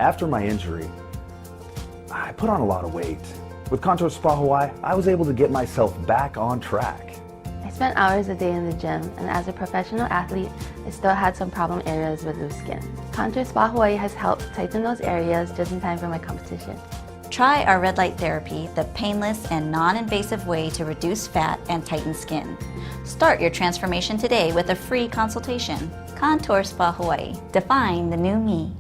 After my injury, I put on a lot of weight. With Contour Spa Hawaii, I was able to get myself back on track. I spent hours a day in the gym, and as a professional athlete, I still had some problem areas with loose skin. Contour Spa Hawaii has helped tighten those areas just in time for my competition. Try our red light therapy, the painless and non-invasive way to reduce fat and tighten skin. Start your transformation today with a free consultation. Contour Spa Hawaii. Define the new me.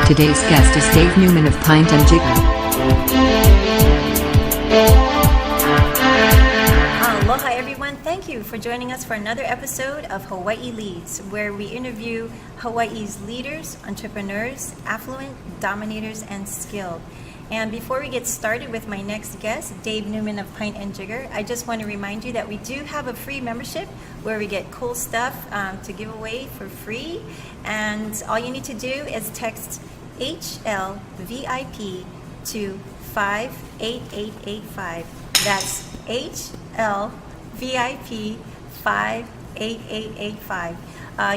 Today's guest is Dave Newman of Pint Jigger. Aloha everyone, thank you for joining us for another episode of Hawaii Leads, where we interview Hawaii's leaders, entrepreneurs, affluent, dominators, and skilled. And before we get started with my next guest, Dave Newman of Pint Jigger, I just want to remind you that we do have a free membership where we get cool stuff to give away for free. And all you need to do is text HLVIP to 58885. That's HLVIP 58885.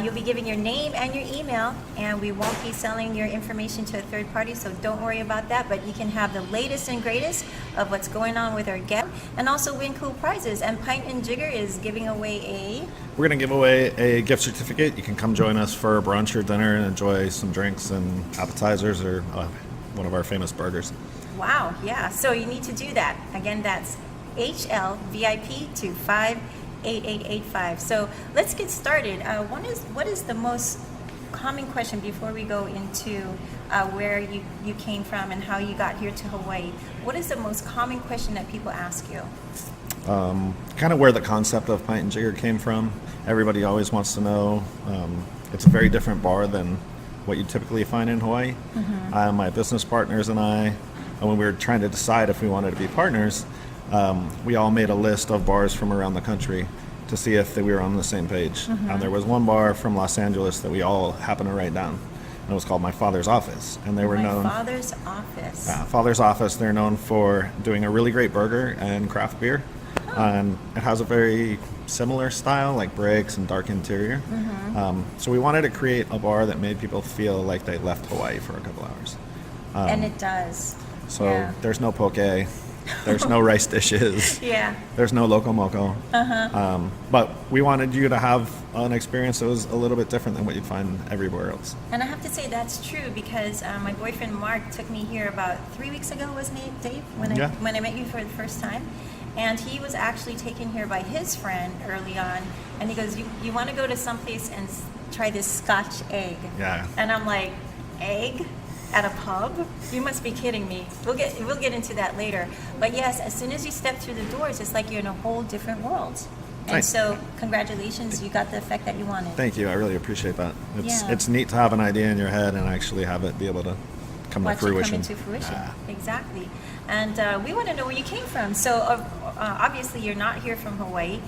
You'll be giving your name and your email, and we won't be selling your information to a third party, so don't worry about that. But you can have the latest and greatest of what's going on with our guests, and also win cool prizes. And Pint Jigger is giving away We're going to give away a gift certificate. You can come join us for brunch or dinner and enjoy some drinks and appetizers or one of our famous burgers. Wow, yeah. So you need to do that. Again, that's HLVIP to 58885. So let's get started. What is the most common question before we go into where you came from and how you got here to Hawaii? What is the most common question that people ask you? Kind of where the concept of Pint Jigger came from. Everybody always wants to know. It's a very different bar than what you typically find in Hawaii. Mm-hmm. My business partners and I, when we were trying to decide if we wanted to be partners, we all made a list of bars from around the country to see if we were on the same page. Mm-hmm. And there was one bar from Los Angeles that we all happened to write down. And it was called My Father's Office. And they were known... My Father's Office. Yeah, Father's Office. They're known for doing a really great burger and craft beer. And it has a very similar style, like bricks and dark interior. Mm-hmm. So we wanted to create a bar that made people feel like they left Hawaii for a couple hours. And it does. So yeah. There's no poke, there's no rice dishes, yeah. There's no loco moco. Uh-huh. But we wanted you to have an experience that was a little bit different than what you'd find everywhere else. And I have to say that's true because my boyfriend Mark took me here about 3 weeks ago, wasn't it, Dave? When I met you for the first time. And he was actually taken here by his friend early on. And he goes, you want to go to someplace and try this Scotch Egg? Yeah. And I'm like, egg? At a pub? You must be kidding me. We'll get into that later. But yes, as soon as you step through the doors, it's like you're in a whole different world. And so, congratulations, you got the effect that you wanted. Thank you. I really appreciate that. It's neat to have an idea in your head and actually have it be able to come to fruition. Yeah. Exactly. And we want to know where you came from. So obviously, you're not here from Hawaii.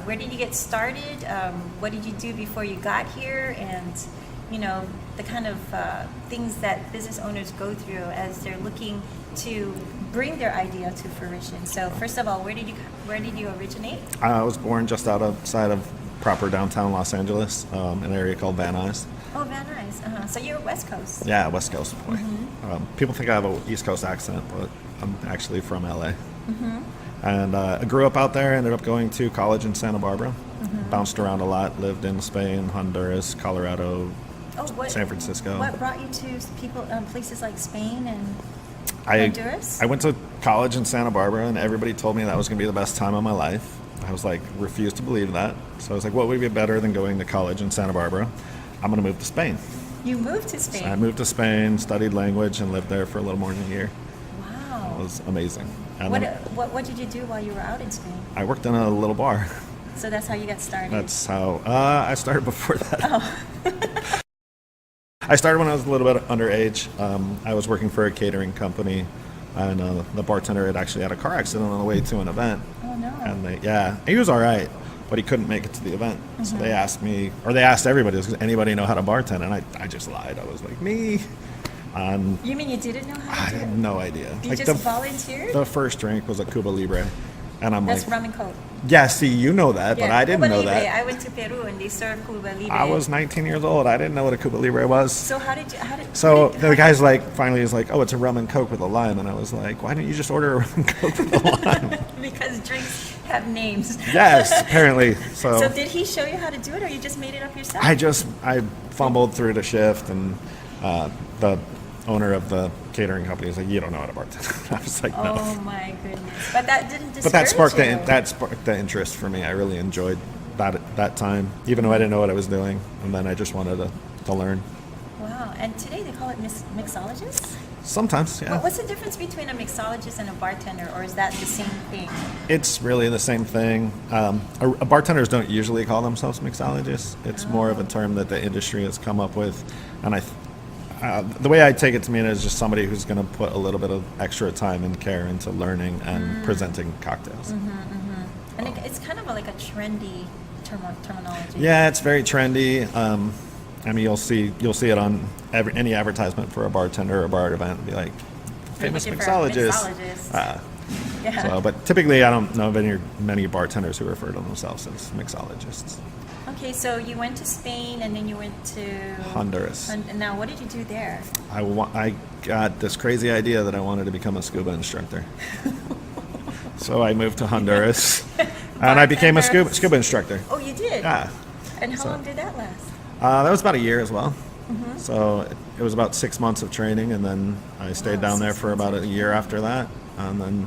Where did you get started? What did you do before you got here? And the kind of things that business owners go through as they're looking to bring their idea to fruition. So first of all, where did you originate? I was born just outside of proper downtown Los Angeles, an area called Van Nuys. Oh, Van Nuys. Uh-huh. So you're West Coast. Yeah, West Coast boy. Mm-hmm. People think I have an East Coast accent, but I'm actually from LA. Mm-hmm. And I grew up out there, ended up going to college in Santa Barbara, mm-hmm. Bounced around a lot, lived in Spain, Honduras, Colorado, San Francisco. What brought you to places like Spain and Honduras? I went to college in Santa Barbara, and everybody told me that was going to be the best time of my life. I was like, refused to believe that. So I was like, what would be better than going to college in Santa Barbara? I'm going to move to Spain. You moved to Spain? So I moved to Spain, studied language, and lived there for a little more than a year. Wow. It was amazing. And what did you do while you were out in Spain? I worked in a little bar. So that's how you got started? That's how I started before that. Oh. I started when I was a little bit underage. I was working for a catering company and the bartender had actually had a car accident on the way to an event. Oh no. And he was all right, but he couldn't make it to the event. So they asked me, or they asked everybody, does anybody know how to bartend? And I just lied. I was like, me. You mean you didn't know how I to do had it? no idea. You just volunteered? The first drink was a Cuba Libre. And I'm That's like, rum and coke. yeah, see, you know that, but I didn't Cuba know Libre. that. I went to Peru and they served Cuba Libre. I was 19 years old. I didn't know what a Cuba Libre was. So how did you? So the guy's like, finally he's like, oh, it's a rum and coke with a lime. And I was like, why didn't you just order a rum and coke with a lime? Because drinks have names. Yes, apparently. So did he show you how to do it, or you just made it up yourself? I fumbled through the shift, and the owner of the catering company was like, you don't know how to bartend. I was like, no. Oh my goodness! But that didn't discourage But that you. sparked the interest for me. I really enjoyed that time, even though I didn't know what I was doing, and then I just wanted to learn. Wow! And today they call it mixologist. Sometimes, yeah. But what's the difference between a mixologist and a bartender, or is that the same thing? It's really the same thing. Bartenders don't usually call themselves mixologists. It's more of a term that the industry has come up with, and the way I take it to mean is just somebody who's going to put a little bit of extra time and care into learning and presenting cocktails. And it's kind of like a trendy terminology. Yeah, it's very trendy. I mean, you'll see it on any advertisement for a bartender or a bar event. It'll be like, famous Looking for a mixologist. Yeah. So, but typically, I don't know of many bartenders who refer to themselves as mixologists. Okay, so you went to Spain and then you went to Honduras. And now, what did you do there? I got this crazy idea that I wanted to become a scuba instructor. So I moved to Honduras, and I became a scuba instructor. Oh, you did? Yeah. And how long did that last? That was about a year as well. So it was about 6 months of training, and then I stayed down there for about a year after that, and then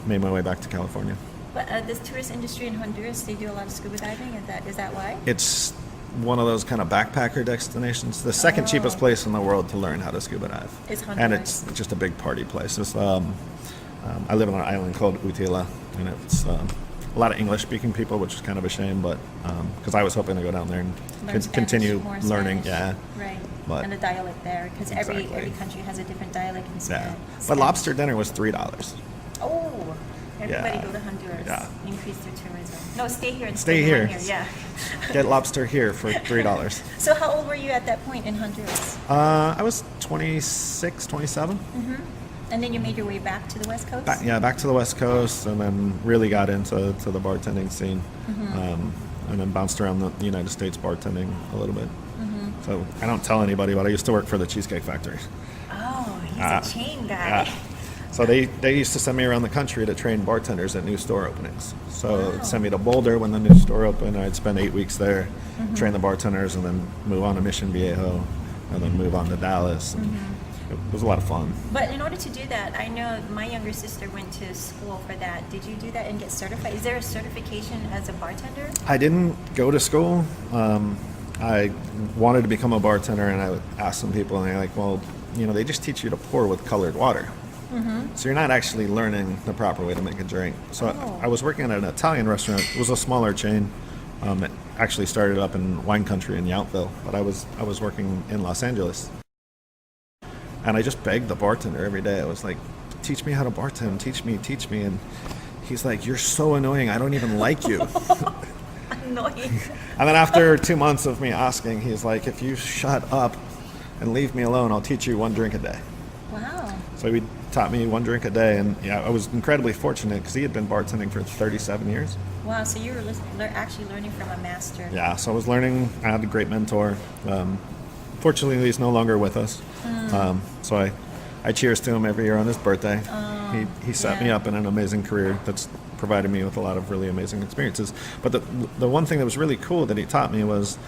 made my way back to California. But this tourist industry in Honduras, they do a lot of scuba diving. Is that why? It's one of those kind of backpacker destinations. The second cheapest place in the world to learn how to scuba dive. Is Honduras. And it's just a big party place. It's, I live on an island called Utila, and it's a lot of English-speaking people, which is kind of a shame, but because I was hoping to go down there and continue learning. Spanish. Yeah. Right. But and the dialect there, because every country has a different dialect in Spanish. Yeah. But lobster dinner was $3. Oh. Everybody Yeah. go to Honduras. Yeah. Increase their tourism. No, stay here and Stay here. Yeah. Get lobster here for $3. So how old were you at that point in Honduras? I was 26, 27. And then you made your way back to the West Coast? Back to the West Coast, and then really got into the bartending scene, and then bounced around the United States bartending a little bit. So I don't tell anybody, but I used to work for the Cheesecake Factory. Oh, he's a chain guy. So they used to send me around the country to train bartenders at new store openings. So they'd send me to Boulder when the new store opened. I'd spend 8 weeks there, train the bartenders, and then move on to Mission Viejo, and then move on to Dallas. And it was a lot of fun. But in order to do that, I know my younger sister went to school for that. Did you do that and get certified? Is there a certification as a bartender? I didn't go to school. I wanted to become a bartender, and I would ask some people, and they're like, well, they just teach you to pour with colored water. So you're not actually learning the proper way to make a drink. So I was working at an Italian restaurant. It was a smaller chain that actually started up in wine country in Yountville, but I was working in Los Angeles. And I just begged the bartender every day. I was like, teach me how to bartend, teach me. And he's like, you're so annoying, I don't even like you. Annoying. And then after 2 months of me asking, he's like, if you shut up and leave me alone, I'll teach you 1 drink a day. Wow. So he taught me 1 drink a day, and I was incredibly fortunate because he had been bartending for 37 years. Wow, so you were actually learning from a master. Yeah, so I was learning. I had a great mentor. Fortunately, he's no longer with us. So I cheers to him every year on his birthday. He set me up in an amazing career that's provided me with a lot of really amazing experiences. But the one thing that was really cool that he taught me was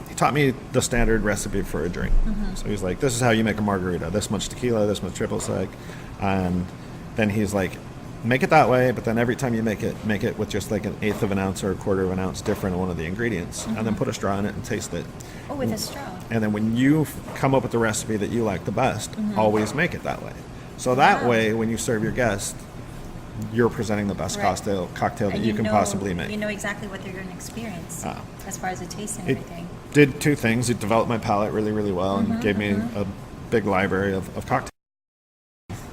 he taught me the standard recipe for a drink. So he's like, this is how you make a margarita. This much tequila, this much triple sec. And then he's like, make it that way, but then every time you make it with just like 1/8 of an ounce or 1/4 of an ounce different in one of the ingredients, and then put a straw in it and taste it. Oh, with a straw. And then when you come up with the recipe that you like the best, always make it that way. So that way, when you serve your guest, you're presenting the best cocktail that And you can possibly make. You know exactly what they're going to experience as far as the taste and It everything. did 2 things. It developed my palate really, really well and gave me a big library of cocktails.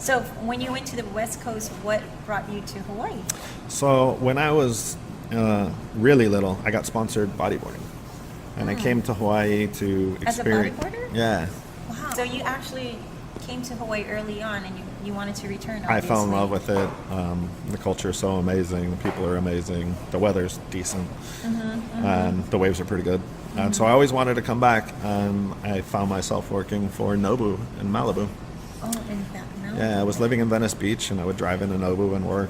So when you went to the West Coast, what brought you to Hawaii? So when I was really little, I got sponsored bodyboarding. And I came to Hawaii to As a experience. bodyboarder? Yeah. Wow. So you actually came to Hawaii early on, and you wanted to return, I fell in obviously. love with it. The culture is so amazing. The people are amazing. The weather's decent. And the waves are pretty good. And so I always wanted to come back. And I found myself working for Nobu in Malibu. Oh, in that mountain. Yeah, I was living in Venice Beach, and I would drive into Nobu and work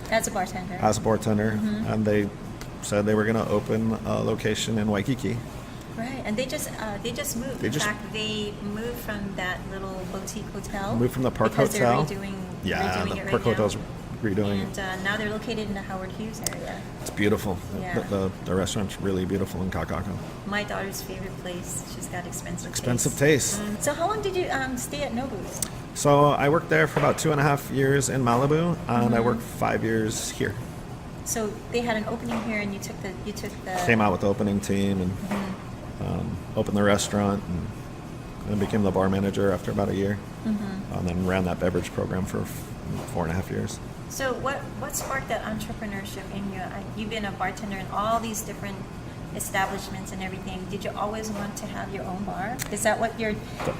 As a bartender. as a bartender. And they said they were going to open a location in Waikiki. Right, and they just moved. They In just- fact, they moved from that little boutique hotel. Moved from the Park because Hotel. They're redoing, Yeah, redoing the it right Park now. Hotel's redoing it. And now they're located in the Howard Hughes area. It's beautiful. Yeah. The restaurant's really beautiful in Kakako. My daughter's favorite place. She's got expensive Expensive taste. So how long did you stay at Nobu's? So I worked there for about 2.5 years in Malibu, and I worked 5 years here. So they had an opening here, and you took the Came out with the opening team and opened the restaurant, and then became the bar manager after about a year, and then ran that beverage program for 4.5 years. So what sparked that entrepreneurship in you? You've been a bartender in all these different establishments and everything. Did you always want to have your own bar? Is that what your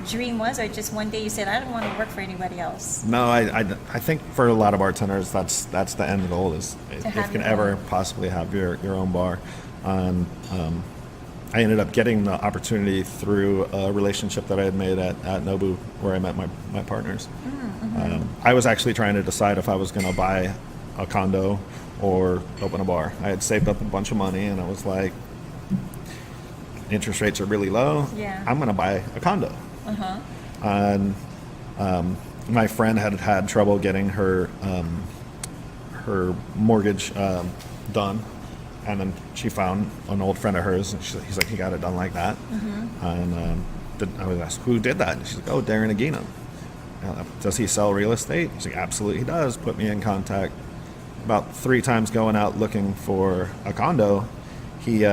dream was, or just one day you said, I don't want to work for anybody else? No, I think for a lot of bartenders, that's the end goal, is if you have can your ever own. possibly have your own bar. And I ended up getting the opportunity through a relationship that I had made at Nobu, where I met my partners. I was actually trying to decide if I was going to buy a condo or open a bar. I had saved up a bunch of money, and I was like, interest rates are really low. Yeah. I'm going to buy a condo. And my friend had trouble getting her mortgage done, and then she found an old friend of hers, and he's like, he got it done like that. And I was asked, who did that? And she's like, oh, Darren Aguino. Does he sell real estate? He's like, absolutely he does. Put me in contact. About 3 times going out looking for a condo, he's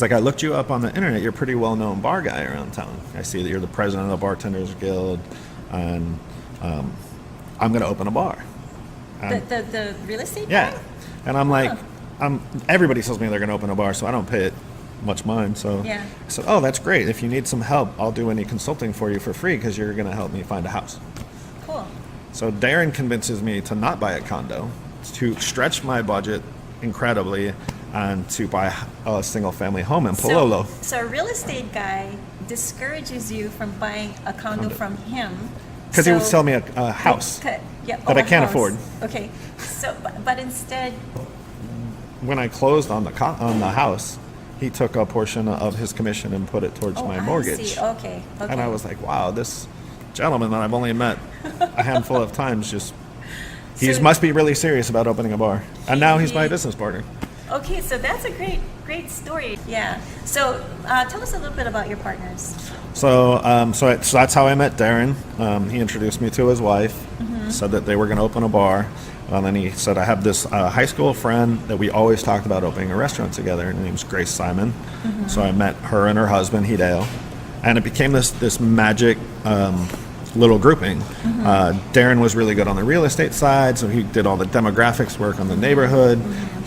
like, I looked you up on the internet. You're a pretty well-known bar guy around town. I see that you're the president of the Bartenders Guild, and I'm going to open a bar. The real estate Yeah. guy? And I'm like, everybody tells me they're going to open a bar, so I don't pay it much mind. So Yeah. I said, oh, that's great. If you need some help, I'll do any consulting for you for free, because you're going to help me find a house. Cool. So Darren convinces me to not buy a condo, to stretch my budget incredibly, and to buy a single-family home in Palolo. So a real estate guy discourages you from buying a condo from him. Because he would sell me a house. that I can't afford. Okay. So, but instead, When I closed on the house, he took a portion of his commission and put it towards my I mortgage. see. Okay. And I was like, wow, this gentleman that I've only met a handful of times, he So- must be really serious about opening a bar. And now he's my business partner. Okay, so that's a great story. Yeah. So tell us a little bit about your partners. So that's how I met Darren. He introduced me to his wife, said that they were going to open a bar. And then he said, I have this high school friend that we always talked about opening a restaurant together. Her name's Grace Simon. So I met her and her husband, Hideo. And it became this magic little grouping. Darren was really good on the real estate side, so he did all the demographics work on the neighborhood.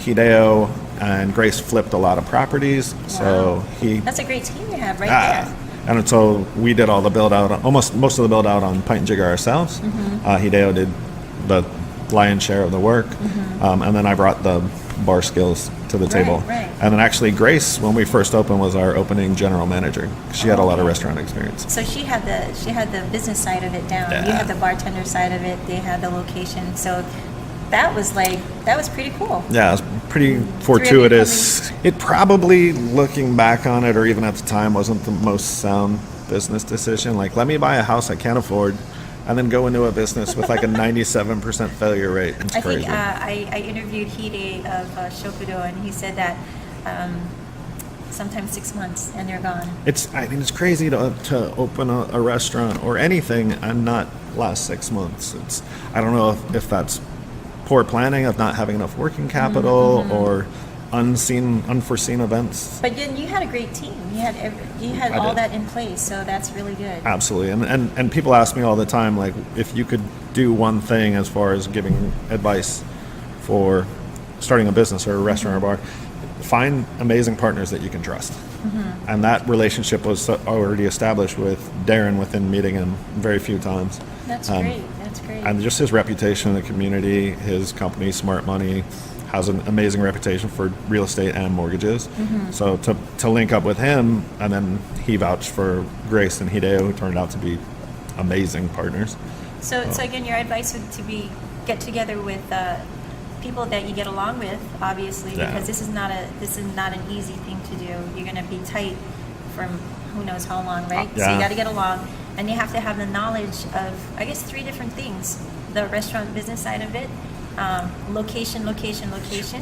Hideo and Grace flipped a lot of properties. So That's a great team you have right there. and so we did all the build out, most of the build out on Pint Jigger ourselves. Hideo did the lion's share of the work, and then I brought the bar skills to the table. Right. And then actually Grace, when we first opened, was our opening general manager. She had a lot of restaurant experience. So she had the business side of it down. You had the bartender side of it. They had the location. So that was pretty cool. Yeah, it was pretty fortuitous. It probably, looking back on it, or even at the time, wasn't the most sound business decision. Like, let me buy a house I can't afford, and then go into a business with like a 97% failure rate. It's I crazy. think I interviewed Hide of Shokudo, and he said that sometimes 6 months and they're gone. It's crazy to open a restaurant or anything and not last 6 months. I don't know if that's poor planning of not having enough working capital, or unforeseen events. But then you had a great team. You had I all did. that in place, so that's really good. Absolutely. And people ask me all the time, like, if you could do one thing as far as giving advice for starting a business or a restaurant or bar, find amazing partners that you can trust. And that relationship was already established with Darren within meeting him very few times. That's great. That's great. And just his reputation in the community, his company, Smart Money, has an amazing reputation for real estate and mortgages. So to link up with him, and then he vouched for Grace and Hideo, who turned out to be amazing partners. So again, your advice would to be get together with people that you get along with, obviously, Yeah. because this is not an easy thing to do. You're going to be tight from who knows how long, right? So Yeah. you got to get along, and you have to have the knowledge of, I guess, 3 different things: the restaurant business side of it, location,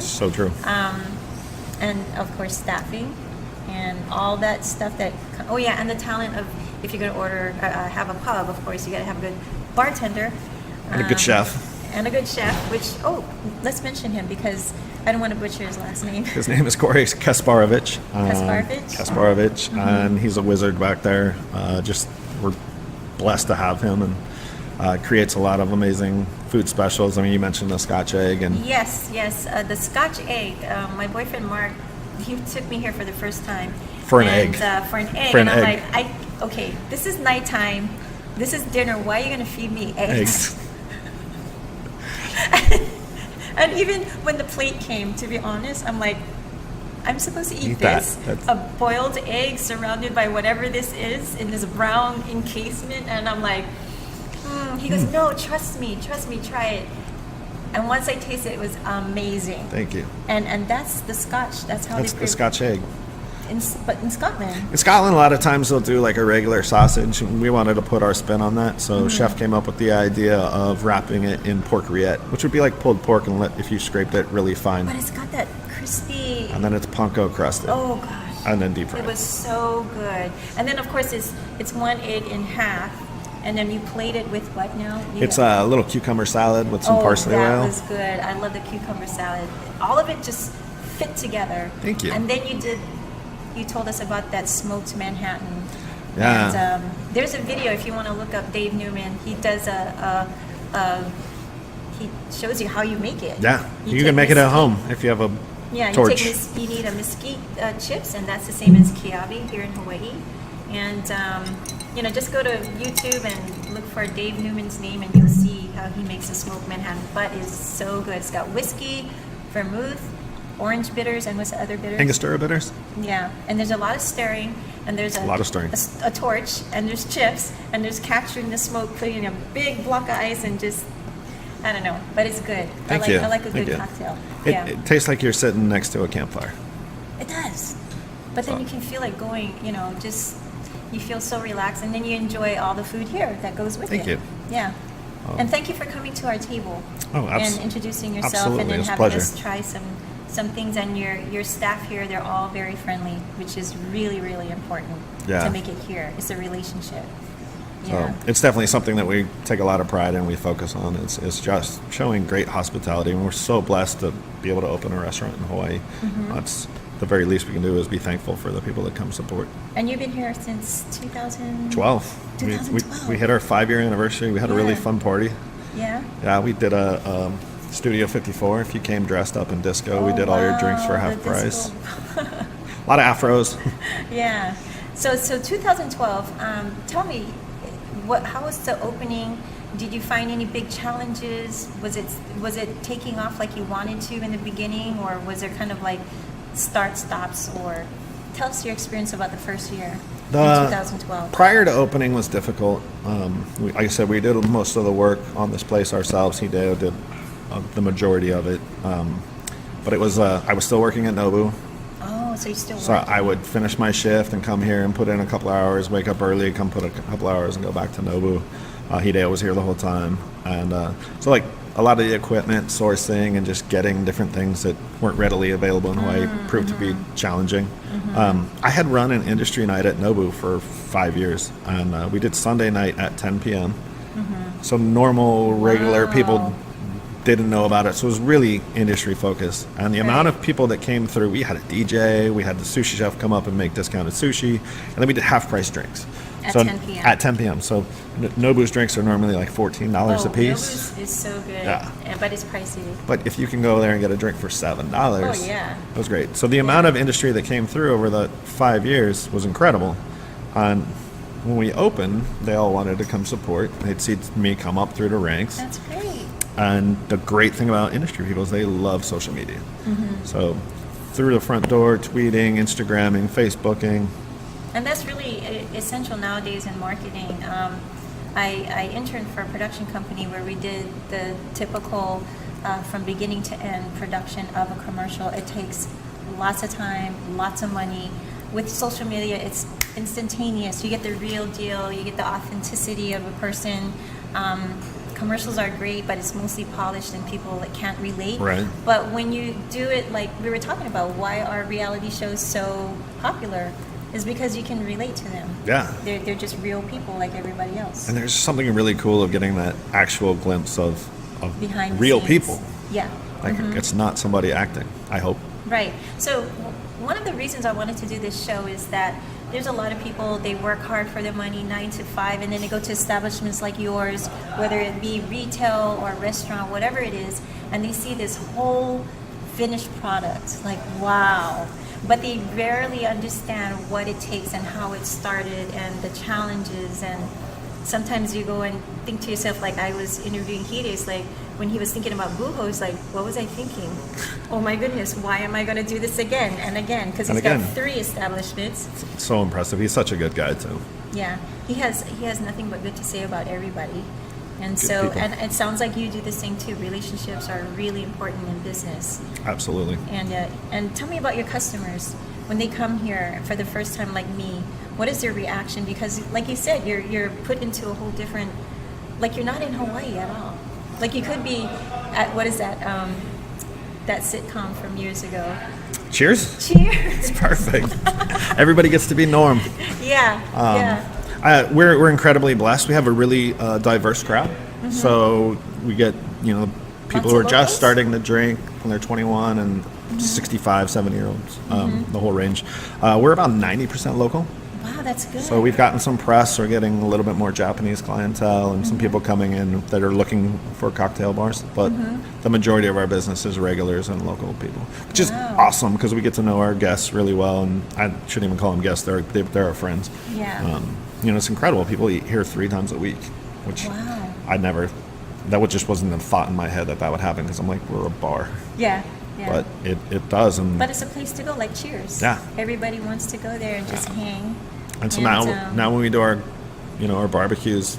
So true. and of course staffing, and all that stuff that. Oh yeah, and the talent of if you're going to order, have a pub, of course you got to have a good bartender. And a good chef. And a good chef, which, let's mention him because I don't want to butcher his last name. His name is Corey Kasparovich. Kasparovich? And he's a wizard back there. We're blessed to have him, and creates a lot of amazing food specials. I mean, you mentioned the Scotch Egg, and Yes, the Scotch Egg. My boyfriend Mark, he took me here for the first time. For an and, egg. For an egg. For an and I'm egg. like, okay, this is nighttime. This is dinner. Why are you going to feed me eggs? And even when the plate came, to be honest, I'm like, I'm supposed to eat that. this. That's- A boiled egg surrounded by whatever this is in this brown encasement. And I'm like, He goes, no, trust me, try it. And once I tasted it, it was amazing. Thank you. And that's the Scotch. That's how That's they the Scotch Egg. But in Scotland. In Scotland, a lot of times they'll do like a regular sausage, and we wanted to put our spin on that. So Chef came up with the idea of wrapping it in pork rillette, which would be like pulled pork, and if you scraped it really fine, But it's got that crispy. and then it's panko crusted, Oh gosh. and then deep fried. It was so good. And then of course it's 1 egg in half, and then you plate it with what now? It's a little cucumber salad with some parsley that oil. was good. I love the cucumber salad. All of it just fit together. Thank you. And then you told us about that smoked Manhattan. Yeah. And there's a video if you want to look up Dave Newman. He does he shows you how you make it. Yeah, you take can make it at mesquite- home if you have a Yeah, torch. you need a mesquite chips, and that's the same as kiabi here in Hawaii. And just go to YouTube and look for Dave Newman's name, and you'll see how he makes the smoked Manhattan. But it's so good. It's got whiskey, vermouth, orange bitters, and what's the other bitters? Angostura bitters. Yeah, and there's a lot of stirring, and there's a lot of stirring. a torch, and there's chips, and there's capturing the smoke, putting in a big block of ice, and just, I don't know, but it's good. Thank you. I like a Thank good you. cocktail. It tastes like you're sitting next to a campfire. It does. But then you can feel it going, you feel so relaxed, and then you enjoy all the food here that goes with Thank it. you. Yeah. And thank you for coming to our table Oh, and introducing yourself, absolutely. and then It's a having pleasure. us try some things. And your staff here, they're all very friendly, which is really, really important Yeah. to make it here. It's a relationship. So Yeah. it's definitely something that we take a lot of pride in. We focus on. It's just showing great hospitality, and we're so blessed to be able to open a restaurant in Hawaii. That's the very least we can do is be thankful for the people that come support. And you've been here since 2012. 12. 2012. We hit our 5-year anniversary. We had a really Yeah. fun party. Yeah. Yeah, we did a Studio 54. If you came dressed up in disco, we did all your drinks for wow, half the price. disco. A lot of afros. Yeah. So 2012. Tell me, how was the opening? Did you find any big challenges? Was it taking off like you wanted to in the beginning, or was there kind of like start stops? Or tell us your experience about the first year in 2012. Prior to opening was difficult. Like I said, we did most of the work on this place ourselves. Hideo did the majority of it. But it was I was still working at Nobu. Oh, so you still So working? I would finish my shift and come here and put in a couple hours, wake up early, come put a couple hours and go back to Nobu. Hideo was here the whole time. And so like a lot of the equipment, sourcing, and just getting different things that weren't readily available in Hawaii proved to be challenging. I had run an industry night at Nobu for 5 years, and we did Sunday night at 10 p.m. So normal, regular people didn't know about it. So it was really industry focused. And the amount of people that came through, we had a DJ, we had the sushi chef come up and make discounted sushi, and then we did half price drinks. At So 10 p.m. At 10 p.m. So Nobu's drinks are normally like $14 a piece. Nobu's is so good, Yeah. but it's pricey. But if you can go there and get a drink for $7, Oh, yeah. it was great. So the amount of industry that came through over the 5 years was incredible. And when we opened, they all wanted to come support. They'd see me come up through the ranks. That's great. And the great thing about industry people is they love social media. Mm-hmm. So through the front door, tweeting, Instagramming, Facebooking. And that's really essential nowadays in marketing. I interned for a production company where we did the typical from beginning to end production of a commercial. It takes lots of time, lots of money. With social media, it's instantaneous. You get the real deal. You get the authenticity of a person. Commercials are great, but it's mostly polished and people that can't relate. Right. But when you do it, like we were talking about, why are reality shows so popular? Is because you can relate to them. Yeah. They're just real people like everybody else. And there's something really cool of getting that actual glimpse of Behind the real scenes. people. Yeah. Like it's not somebody acting, I hope. Right. So one of the reasons I wanted to do this show is that there's a lot of people, they work hard for their money 9 to 5, and then they go to establishments like yours, whether it be retail or restaurant, whatever it is, and they see this whole finished product, like wow. But they rarely understand what it takes and how it started and the challenges. And sometimes you go and think to yourself, like I was interviewing Hides, like when he was thinking about Buho, it's like, what was I thinking? Oh my goodness, why am I going to do this again and again? Because he's got 3 establishments. It's so impressive. He's such a good guy too. Yeah, he has nothing but good to say about everybody. And Good so, people. and it sounds like you do the same too. Relationships are really important in business. Absolutely. And tell me about your customers when they come here for the first time, like me. What is their reaction? Because, like you said, you're put into a whole different. Like you're not in Hawaii at all. Like you could be at what is that? That sitcom from years ago. Cheers. Cheers. It's perfect. Everybody gets to be Norm. Yeah. Yeah. We're incredibly blessed. We have a really diverse crowd. So we get, people who are Lots of just locals? starting to drink when they're 21 and 65, 70-year-olds, the whole range. We're about 90% local. Wow, that's good. So we've gotten some press. We're getting a little bit more Japanese clientele and some people coming in that are looking for cocktail bars. But the majority of our business is regulars and local people, which is awesome because we get to know our guests really well. And I shouldn't even call them guests. They're our friends. Yeah. It's incredible. People eat here 3 times a week, which Wow. that just wasn't a thought in my head that would happen because I'm like, we're a bar. Yeah. Yeah. But it does. And But it's a place to go, like Cheers. Yeah. Everybody wants to go there and just hang. And so now when we do our, our barbecues,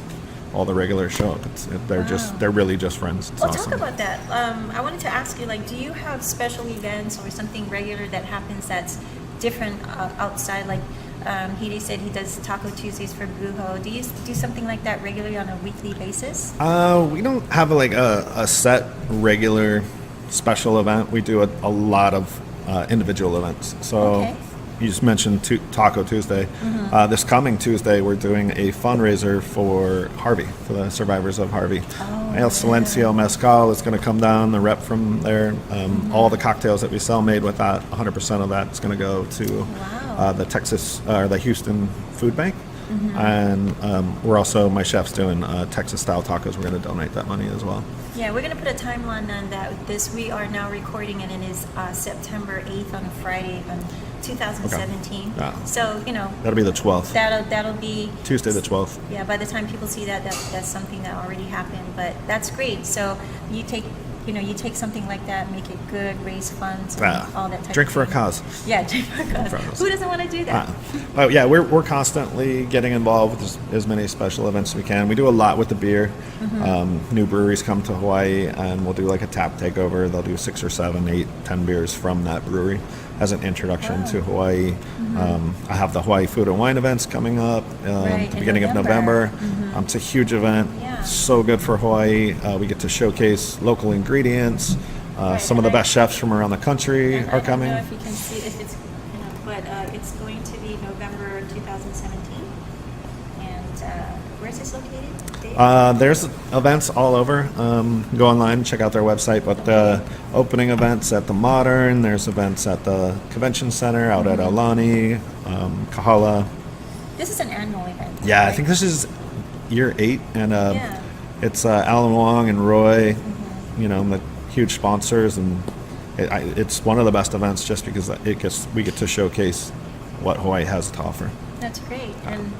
all the regulars show up. They're really just friends. It's Well, awesome. talk about that. I wanted to ask you, like, do you have special events or something regular that happens that's different outside? Like, Hide said he does Taco Tuesdays for Buho. Do you do something like that regularly on a weekly basis? We don't have like a set regular special event. We do a lot of individual events. So. Okay. You just mentioned Taco Tuesday. This coming Tuesday, we're doing a fundraiser for Harvey, for the survivors of Harvey. El Silencio Mezcal is going to come down, the rep from there. All the cocktails that we sell made with that, 100% of that is going to go to the Houston Food Bank. And we're also, my chef's doing Texas-style tacos. We're going to donate that money as well. Yeah, we're going to put a timeline on that. We are now recording, and it is September 8th on a Friday on 2017. Okay. Yeah. So, That'll be the 12th. that'll be Tuesday the 12th. Yeah, by the time people see that's something that already happened, but that's great. So you take something like that, make it good, raise funds, and all that type Drink of for a thing. cause. Yeah, drink for a cause. Who doesn't want to do that? But yeah, we're constantly getting involved with as many special events as we can. We do a lot with the beer. New breweries come to Hawaii, and we'll do like a tap takeover. They'll do 6 or 7, 8, 10 beers from that brewery as an introduction to Hawaii. I have the Hawaii Food and Wine events coming up at the beginning of November. It's a huge event. Yeah. So good for Hawaii. We get to showcase local ingredients. Some of the best chefs from around the country are coming. I don't know if you can see if it's, but it's going to be November 2017, and where's this located, Dave? There's events all over. Go online, check out their website. But the opening events at the Modern, there's events at the Convention Center, out at Alani, Kahala. This is an annual event. Yeah, right? I think this is year 8, and Yeah. it's Alan Wong and Roy, the huge sponsors, and it's one of the best events just because we get to showcase what Hawaii has to offer. That's great. And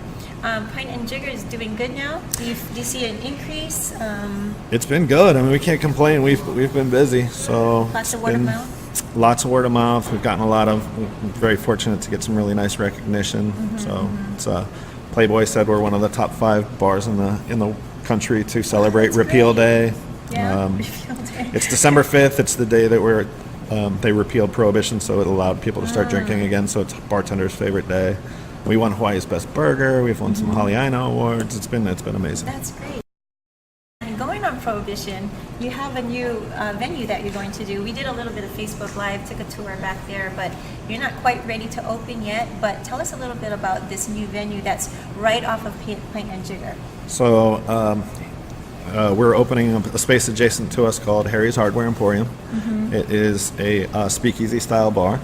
Pint Jigger is doing good now. Do you see an increase? It's been good. I mean, we can't complain. We've been busy, so Lots of it's word of been mouth? Lots of word of mouth. We've gotten we're very fortunate to get some really nice recognition. So it's Playboy said we're one of the top 5 bars in the country to celebrate that's Repeal great. Day. Yeah, Repeal Day. It's December 5th. It's the day that they repealed Prohibition, so it allowed people to start drinking again. So it's bartender's favorite day. We won Hawaii's best burger. We've won some Haliaina awards. It's been amazing. That's great. And going on Prohibition, you have a new venue that you're going to do. We did a little bit of Facebook Live, took a tour back there, but you're not quite ready to open yet. But tell us a little bit about this new venue that's right off of Pint Jigger. So we're opening a space adjacent to us called Harry's Hardware Emporium. It is a speakeasy style bar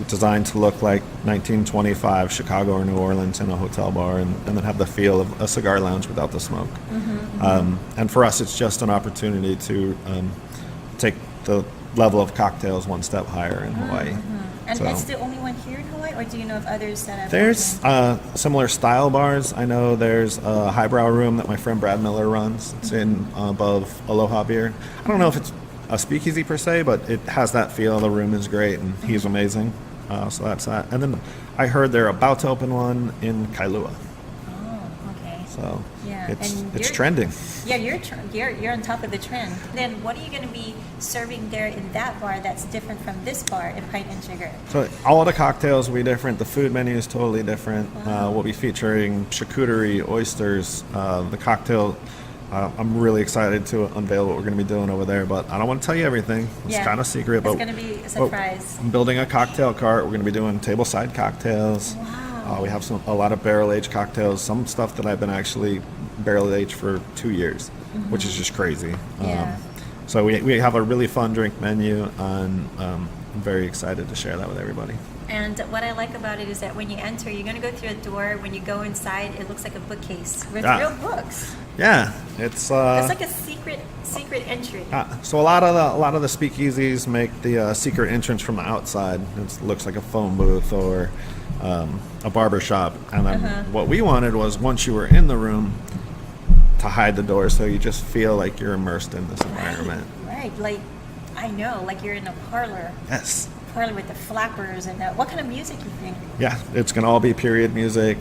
designed to look like 1925 Chicago or New Orleans in a hotel bar, and then have the feel of a cigar lounge without the smoke. And for us, it's just an opportunity to take the level of cocktails one step higher in Hawaii. And So- it's the only one here in Hawaii, or do you know of others that have There's opened? similar style bars. I know there's a highbrow room that my friend Brad Miller runs. It's in above Aloha Beer. I don't know if it's a speakeasy per se, but it has that feel. The room is great, and he's amazing. So that's that. And then I heard they're about to open one in Kailua. Oh, okay. So Yeah, it's and it's you're- trending. Yeah, you're on top of the trend. Then what are you going to be serving there in that bar that's different from this bar in Pint Jigger? So all of the cocktails will be different. The food menu is totally different. We'll be featuring charcuterie, oysters, the cocktail. I'm really excited to unveil what we're going to be doing over there, but I don't want to tell you everything. It's Yeah. kind of secret. It's But going to be a surprise. I'm building a cocktail cart. We're going to be doing tableside cocktails. Wow. We have a lot of barrel-aged cocktails, some stuff that I've been actually barrel-aged for 2 years, which is just crazy. Yeah. So we have a really fun drink menu, and I'm very excited to share that with everybody. And what I like about it is that when you enter, you're going to go through a door. When you go inside, it looks like a bookcase with real books. Yeah, it's It's like a secret entry. so a lot of the speakeasies make the secret entrance from the outside. It looks like a phone booth or a barber shop, and then what we wanted was once you were in the room to hide the door, so you just feel like you're immersed in this environment. Right. Like, I know, like you're in a parlor with the flappers and what kind of music you think? Yeah, it's gonna all be period music.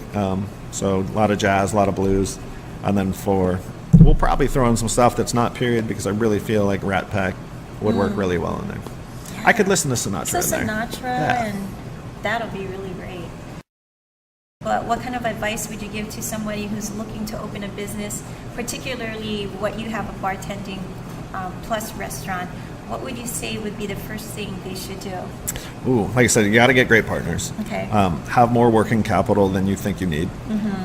So a lot of jazz, a lot of blues, and then we'll probably throw in some stuff that's not period because I really feel like Rat Pack would work really well in there. I could listen to Sinatra So in there. Sinatra, Yeah. and that'll be really great. But what kind of advice would you give to somebody who's looking to open a business, particularly what you have, a bartending plus restaurant? What would you say would be the first thing they should do? Ooh, like I said, you got to get great partners. Okay. Have more working capital than you think you need.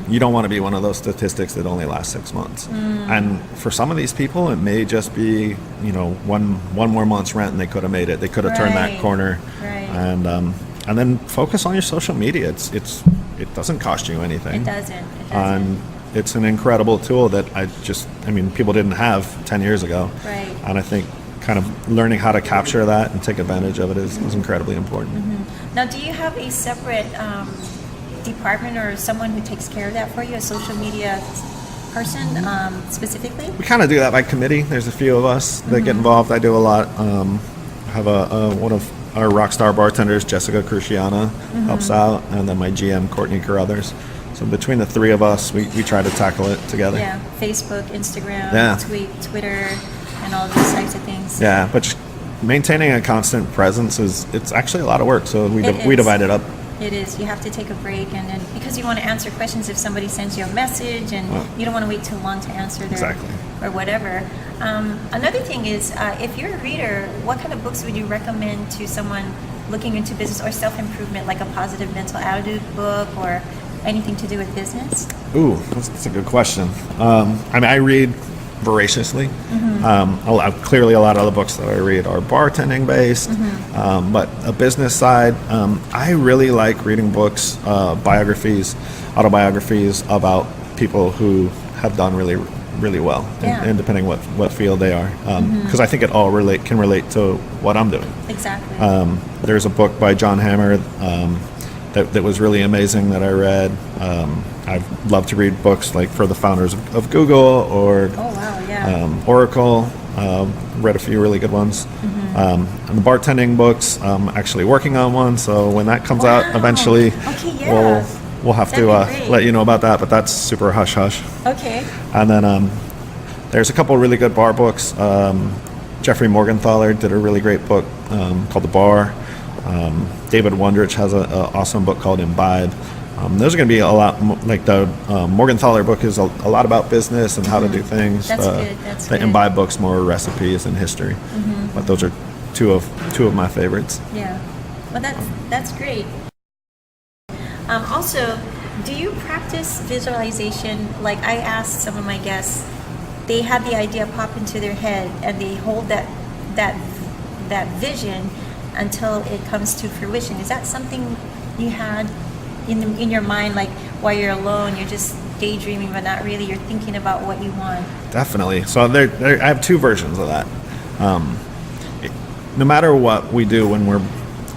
You don't want to be one of those statistics that only last 6 months. And for some of these people, it may just be one more month's rent, and they could have made it. They could have turned that Right. corner. Right. And then focus on your social media. It doesn't cost you anything. It doesn't. And it's an incredible tool that people didn't have 10 years ago. Right. And I think kind of learning how to capture that and take advantage of it is incredibly important. Now, do you have a separate department or someone who takes care of that for you, a social media person specifically? We kind of do that by committee. There's a few of us that get involved. I do a lot. I have one of our rock star bartenders, Jessica Cruciana, helps out, and then my GM, Courtney Carruthers. So between the three of us, we try to tackle it together. Yeah, Facebook, Instagram, Yeah. Twitter, and all those types of things. Yeah, but just maintaining a constant presence it's actually a lot of work. So we It we is. divide it up. It is. You have to take a break, and then because you want to answer questions if somebody sends you a message, and you don't want to wait too long to answer their Exactly. or whatever. Another thing is, if you're a reader, what kind of books would you recommend to someone looking into business or self-improvement, like a positive mental attitude book or anything to do with business? Ooh, that's a good question. I read voraciously. Clearly, a lot of the books that I read are bartending based, but a business side, I really like reading books, biographies, autobiographies about people who have done really, really well, and depending what field they are, because I think it all can relate to what I'm doing. Exactly. There's a book by John Hammer that was really amazing that I read. I love to read books like for the founders of Google or Oracle. Read a few really good ones. And the bartending books, I'm actually working on one, so when that comes out eventually, we'll have to let you know about that, but that's super hush-hush. Okay. And then there's a couple really good bar books. Jeffrey Morgenthaler did a really great book called The Bar. David Wondrich has an awesome book called Imbibe. Those are going to be a lot like the Morgenthaler book is a lot about business and how to do things. That's good. That's the good. Imbibe book's more recipes and history. But those are two of my favorites. Yeah. Well, that's great. Also, do you practice visualization? Like I asked some of my guests, they had the idea pop into their head and they hold that vision until it comes to fruition. Is that something you had in your mind, like while you're alone, you're just daydreaming, but not really, you're thinking about what you want? Definitely. So I have two versions of that. No matter what we do when we're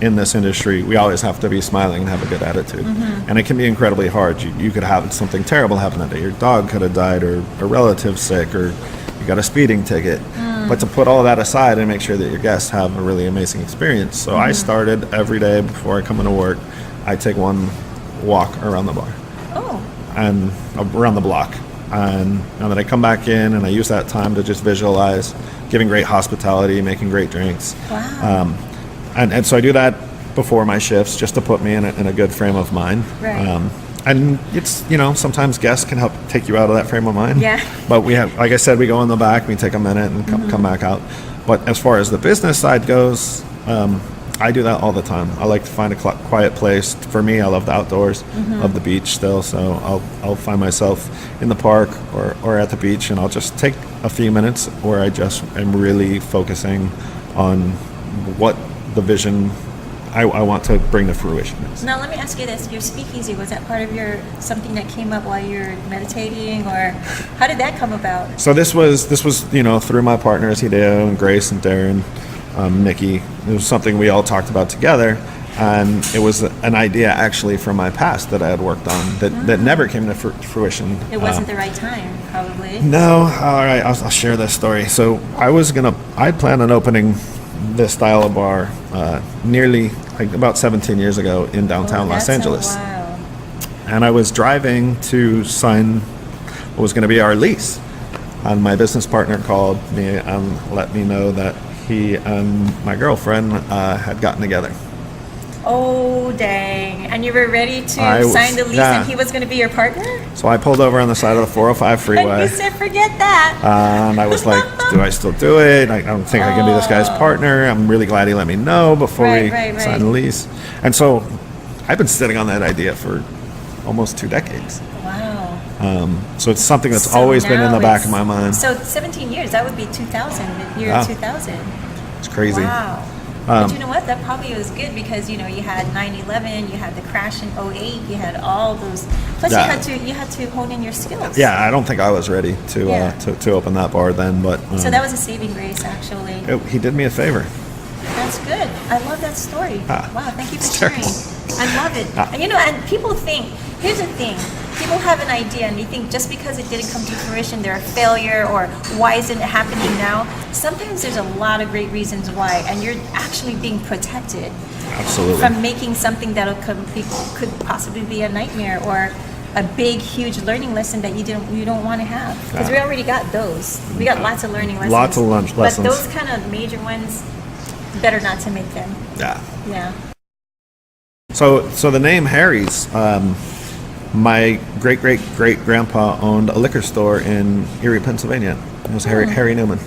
in this industry, we always have to be smiling and have a good attitude. And it can be incredibly hard. You could have something terrible happen that day. Your dog could have died, or a relative sick, or you got a speeding ticket. But to put all that aside and make sure that your guests have a really amazing experience. So I started every day before I come into work, I take one walk around the bar. And around the block. And then I come back in and I use that time to just visualize giving great hospitality, making great drinks. Wow. And so I do that before my shifts just to put me in a good frame of mind. Right. And it's, sometimes guests can help take you out of that frame of mind. Yeah. But we have, like I said, we go in the back, we take a minute and come back out. But as far as the business side goes, I do that all the time. I like to find a quiet place. For me, I love the outdoors, love the beach still. So I'll find myself in the park or at the beach, and I'll just take a few minutes where I just am really focusing on what the vision I want to bring to fruition is. Now let me ask you this: your speakeasy, was that part of something that came up while you're meditating, or how did that come about? So this was through my partners, Hideo and Grace and Darren, Nikki. It was something we all talked about together, and it was an idea actually from my past that I had worked on that never came to fruition. It wasn't the right time, probably. No. All right, I'll share this story. So I planned on opening this style of bar nearly about 17 years ago in downtown Los Angeles. Wow. And I was driving to sign what was going to be our lease, and my business partner called me and let me know that he and my girlfriend had gotten together. Oh, dang. And you were ready to sign the lease and he was going to be your partner? So I pulled over on the side of the 405 freeway. And you said, forget that. And I was like, do I still do it? I don't think I can be this guy's partner. I'm really glad he let me know before we signed the lease. And so I've been sitting on that idea for almost 2 decades. Wow. So it's something that's always been in the back of my mind. So 17 years, that would be 2000, the year 2000. It's crazy. Wow. But you know what? That probably was good because you had 9/11, you had the crash in 2008, you had all those. Plus, you had to hone in your skills. Yeah, I don't think I was ready to open that bar then, but so that was a saving grace, actually. He did me a favor. That's good. I love that story. Wow, thank you for sharing. I love it. And and people think. Here's the thing. People have an idea and they think just because it didn't come to fruition, they're a failure, or why isn't it happening now? Sometimes there's a lot of great reasons why, and you're actually being protected. Absolutely. From making something that could possibly be a nightmare or a big, huge learning lesson that you don't want to have. Because we already got those. We got lots of learning lessons. Lots of lessons. But those kind of major ones, better not to make them. Yeah. Yeah. So the name Harry's. My great-great-great-grandpa owned a liquor store in Erie, Pennsylvania. It was Harry Newman.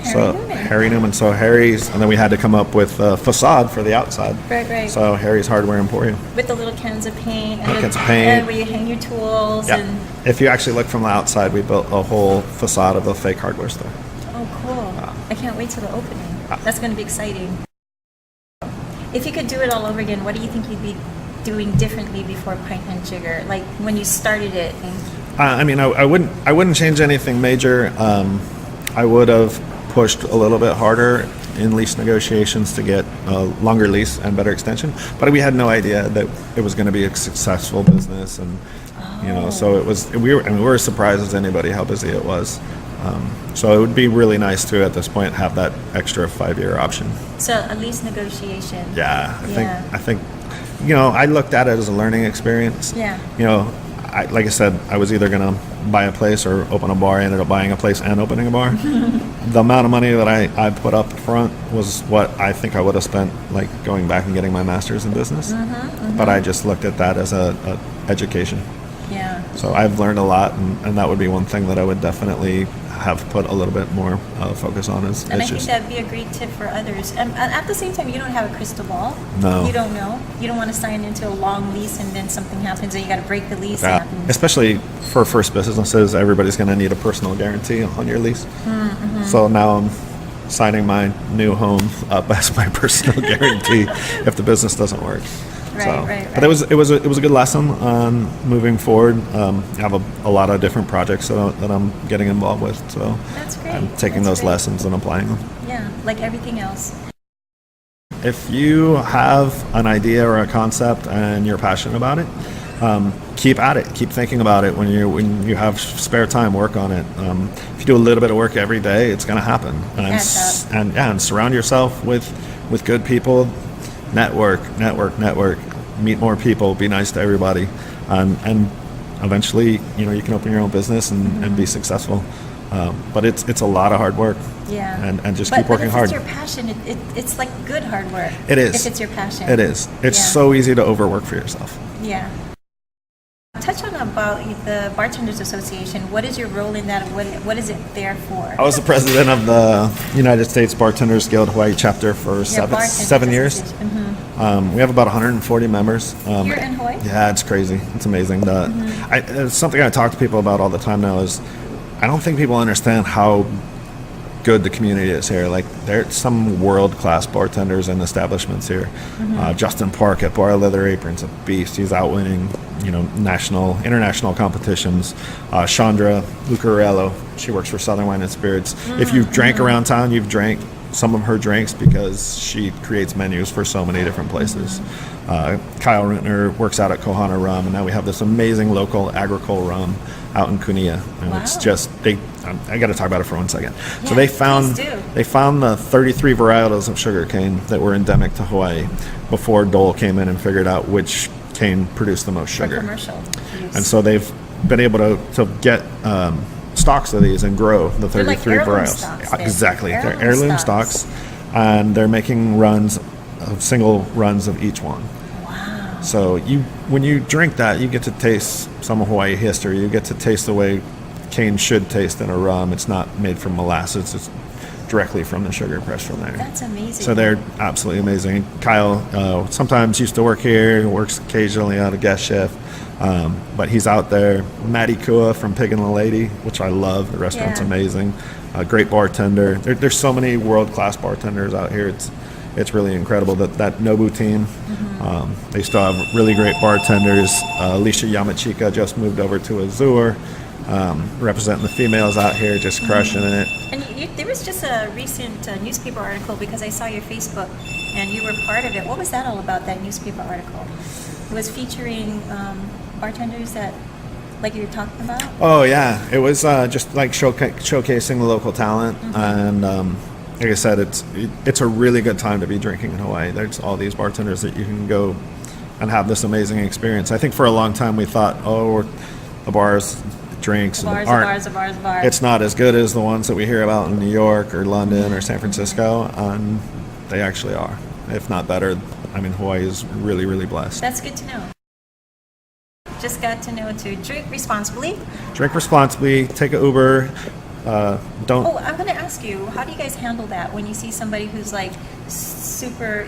Harry Newman. So Harry's, and then we had to come up with a facade for the outside. Right. So Harry's Hardware Emporium. With the little cans of paint. And Cans of paint. And where you hang your tools. Yeah. And If you actually look from the outside, we built a whole facade of a fake hardware store. oh, cool. I can't wait till the opening. That's going to be exciting. If you could do it all over again, what do you think you'd be doing differently before Pint Jigger? Like when you started it? I mean, I wouldn't change anything major. I would have pushed a little bit harder in lease negotiations to get a longer lease and better extension. But we had no idea that it was going to be a successful business, and so it was. We were as surprised as anybody how busy it was. So it would be really nice to at this point have that extra 5-year option. So a lease negotiation. Yeah, I think I looked at it as a learning experience. Yeah. Like I said, I was either going to buy a place or open a bar. I ended up buying a place and opening a bar. The amount of money that I put up front was what I think I would have spent like going back and getting my master's in business. But I just looked at that as a education. Yeah. So I've learned a lot, and that would be one thing that I would definitely have put a little bit more focus on. And I think that'd be a great tip for others. And at the same time, you don't have a crystal ball. No. You don't know. You don't want to sign into a long lease and then something happens and you got to break the lease. Especially for first businesses, everybody's going to need a personal guarantee on your lease. So now I'm signing my new home up as my personal guarantee if the business doesn't work. Right. But it was a good lesson on moving forward. I have a lot of different projects that I'm getting involved with. So That's great. I'm taking those lessons and applying them. Yeah, like everything else. If you have an idea or a concept and you're passionate about it, keep at it. Keep thinking about it. When you have spare time, work on it. If you do a little bit of work every day, it's going to happen. And surround yourself with good people. Network. Meet more people. Be nice to everybody, and eventually, you can open your own business and be successful. But it's a lot of hard work. Yeah. And just keep working hard. If it's your passion, it's like good hard work. It is. If it's your passion. It is. It's so easy to overwork for yourself. Yeah. Touch on about the Bartenders Association. What is your role in that? What is it there for? I was the president of the United States Bartenders Guild Hawaii chapter for seven years. We have about 140 members. Here in Hawaii? Yeah, it's crazy. It's amazing. It's something I talk to people about all the time now is I don't think people understand how good the community is here. Like, there's some world-class bartenders and establishments here. Justin Park at Bar Leather Aprons, a beast. He's out winning, international competitions. Chandra Lucarello, she works for Southern Wine and Spirits. If you've drank around town, you've drank some of her drinks because she creates menus for so many different places. Kyle Rutner works out at Kohana Rum, and now we have this amazing local agricole rum out in Kunia. And it's just, I got to talk about it for 1 second. Yeah, so they found the 33 varietals of sugarcane that were endemic to Hawaii before Dole came in and figured out which cane produced the most sugar. For commercial use. And so they've been able to get stocks of these and grow the 33 varietals. Exactly. They're heirloom stocks, and they're making single runs of each one. Wow. So when you drink that, you get to taste some of Hawaii history. You get to taste the way cane should taste in a rum. It's not made from molasses. It's directly from the sugar pressed from there. That's amazing. So they're absolutely amazing. Kyle sometimes used to work here, works occasionally on a guest shift, but he's out there. Maddie Kua from Pig and the Lady, which I love. The restaurant's amazing. A great bartender. There's so many world-class bartenders out here. It's really incredible. That Nobu team, they still have really great bartenders. Alicia Yamachika just moved over to Azure, representing the females out here, just crushing it. And there was just a recent newspaper article, because I saw your Facebook and you were part of it. What was that all about, that newspaper article? It was featuring bartenders that, like you were talking about? Oh, yeah. It was just like showcasing the local talent. And like I said, it's a really good time to be drinking in Hawaii. There's all these bartenders that you can go and have this amazing experience. I think for a long time we thought, the bars, drinks, bars. It's not as good as the ones that we hear about in New York or London or San Francisco, and they actually are, if not better. I mean, Hawaii is really, really blessed. That's good to know. Just got to know to drink responsibly. Drink responsibly. Take an Uber. don't. Oh, I'm going to ask you, how do you guys handle that when you see somebody who's like super,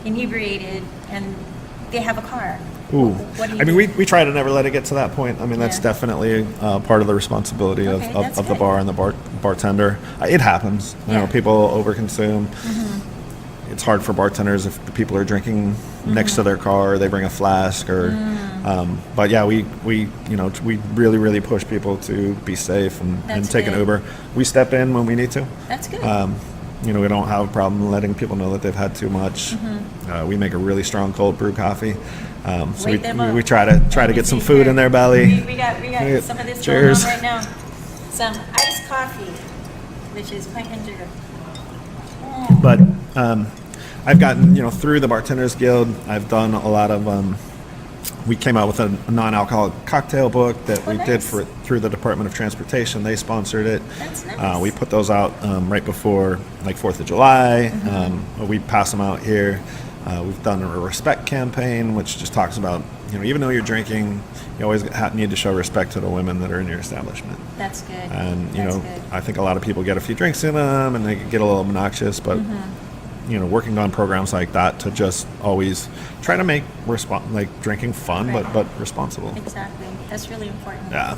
inebriated and they have a car? Ooh. What do you I mean, do? we try to never let it get to that point. I mean, that's Yeah. definitely part of the responsibility Okay, that's of the good. bar and the bartender. It happens. You know, Yeah. people overconsume. It's hard for bartenders if the people are drinking next to their car, they bring a flask, or. But yeah, we really really push people to be safe and That's take an good. Uber. We step in when we need to. That's good. We don't have a problem letting people know that they've had too much. We make a really strong cold brew coffee. So Wake them up. we try to Let me get some see food here. in their belly. We got some of this Cheers. going on right now. Some iced coffee, which is Pint Jigger. But I've gotten through the Bartenders Guild. I've done a lot of. We came out with a non-alcoholic cocktail book that we did nice. through the Department of Transportation. They sponsored it. That's nice. We put those out right before 4th of July. We pass them out here. We've done a respect campaign, which just talks about, even though you're drinking, you always need to show respect to the women that are in your establishment. That's good. And, That's good. I think a lot of people get a few drinks in them and they get a little obnoxious, but, working on programs like that to just always try to make drinking fun, Right. but responsible. Exactly. That's really important. Yeah.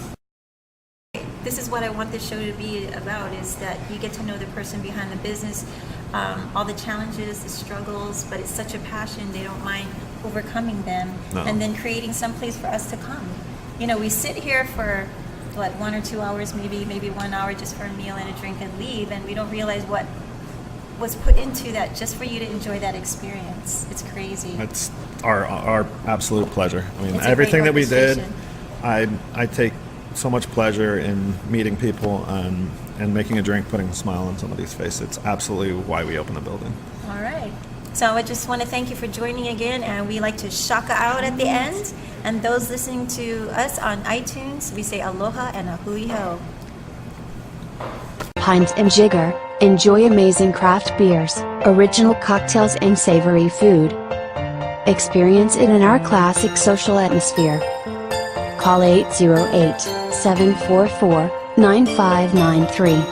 This is what I want this show to be about, is that you get to know the person behind the business, all the challenges, the struggles, but it's such a passion, they don't mind overcoming them, No. and then creating some place for us to come. We sit here for, 1 or 2 hours, maybe 1 hour just for a meal and a drink and leave, and we don't realize what was put into that just for you to enjoy that experience. It's crazy. It's our absolute pleasure. I mean, It's a everything great that we did, orchestration. I take so much pleasure in meeting people and making a drink, putting a smile on somebody's face. It's absolutely why we open the building. All right. So I just want to thank you for joining again, and we like to shaka out at the end. And those listening to us on iTunes, we say aloha and a hui ho. Pint Jigger. Enjoy amazing craft beers, original cocktails and savory food. Experience it in our classic social atmosphere. Call 808-744-9593.